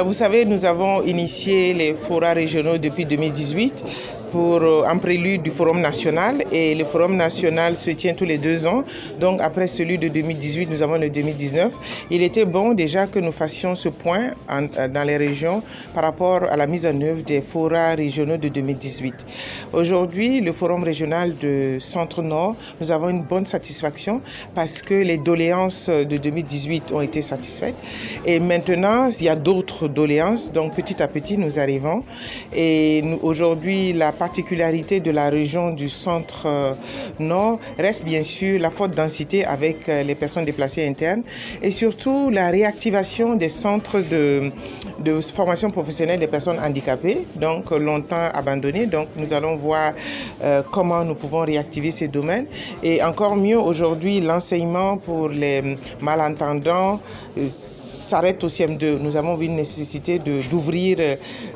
Vous savez, nous avons initié les forats régionaux depuis 2018 en prélude du Forum national, et le Forum national se tient tous les 2 ans. Donc après celui de 2018, nous avons le 2019. Il était bon déjà que nous fassions ce point dans les régions par rapport à la mise en œuvre des forats régionaux de 2018. Aujourd'hui, le Forum régional de Centre-Nord, nous avons une bonne satisfaction parce que les doléances de 2018 ont été satisfaites. Et maintenant, il y a d'autres doléances. Donc petit à petit, nous arrivons. Et aujourd'hui, la particularité de la région du Centre-Nord reste bien sûr la forte densité avec les personnes déplacées internes et surtout la réactivation des centres de formation professionnelle des personnes handicapées, donc longtemps abandonnés. Donc nous allons voir comment nous pouvons réactiver ces domaines. Et encore mieux, aujourd'hui, l'enseignement pour les malentendants s'arrête au CM2. Nous avons vu une nécessité d'ouvrir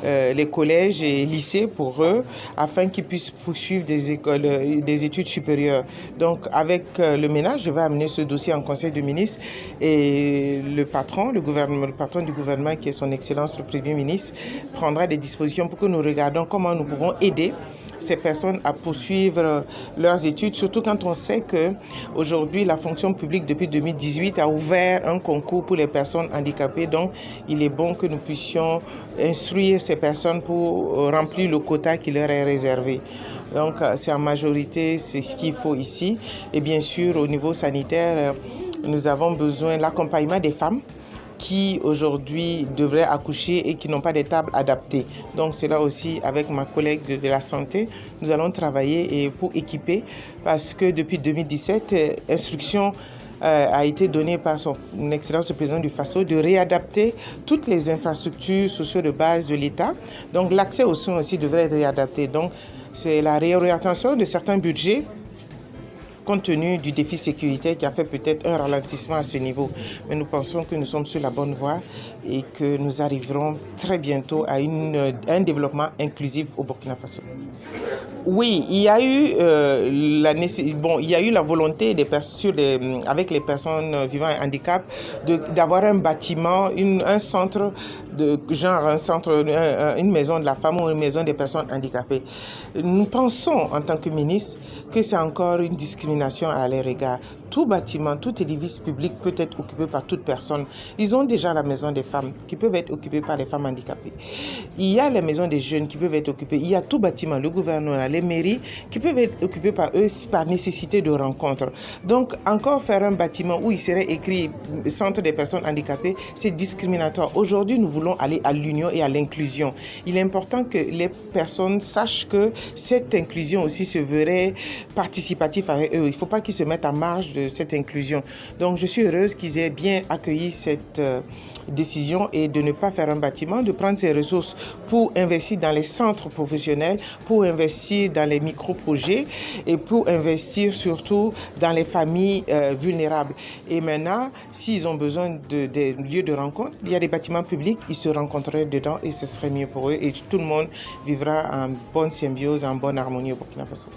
les collèges et lycées pour eux afin qu'ils puissent poursuivre des études supérieures. Donc avec le ménage, je vais amener ce dossier en Conseil de ministres et le patron du gouvernement qui est son Excellence le Premier ministre prendra des dispositions pour que nous regardions comment nous pouvons aider ces personnes à poursuivre leurs études, surtout quand on sait qu'aujourd'hui, la fonction publique, depuis 2018, a ouvert un concours pour les personnes handicapées. Donc, il est bon que nous puissions instruire ces personnes pour remplir le quota qui leur est réservé. Donc, c'est en majorité, c'est ce qu'il faut ici. Et bien sûr, au niveau sanitaire, nous avons besoin de l'accompagnement des femmes qui aujourd'hui devraient accoucher et qui n'ont pas des tables adaptées. Donc c'est là aussi, avec ma collègue de la santé, nous allons travailler pour équiper, parce que depuis 2017, instruction a été donnée par son Excellence le Président du FASO de réadapter toutes les infrastructures sociales de base de l'État. Donc l'accès aux soins aussi devrait être réadapté. Donc c'est la réorientation de certains budgets compte tenu du défi sécuritaire qui a fait peut-être un ralentissement à ce niveau. Mais nous pensons que nous sommes sur la bonne voie et que nous arriverons très bientôt à un développement inclusif au Burkina Faso. Oui, il y a eu la volonté avec les personnes vivant un handicap d'avoir un bâtiment, un centre une maison de la femme ou une maison des personnes handicapées. Nous pensons en tant que ministre que c'est encore une discrimination à leur égard. Tout bâtiment, tout édifice public peut être occupé par toute personne. Ils ont déjà la maison des femmes qui peuvent être occupées par les femmes handicapées. Il y a les maisons des jeunes qui peuvent être occupées. Il y a tout bâtiment, le gouvernement, les mairies qui peuvent être occupées par eux par nécessité de rencontre. Donc encore faire un bâtiment où il serait écrit centre des personnes handicapées, c'est discriminatoire. Aujourd'hui, nous voulons aller à l'union et à l'inclusion. Il est important que les personnes sachent que cette inclusion aussi se verrait participative avec eux. Il ne faut pas qu'ils se mettent en marge de cette inclusion. Donc je suis heureuse qu'ils aient bien accueilli cette décision et de ne pas faire un bâtiment, de prendre ces ressources pour investir dans les centres professionnels, pour investir dans les micro-projets et pour investir surtout dans les familles vulnérables. Et maintenant, s'ils ont besoin de lieux de rencontre, il y a des bâtiments publics, ils se rencontreraient dedans et ce serait mieux pour eux et tout le monde vivra en bonne symbiose, en bonne harmonie au Burkina Faso.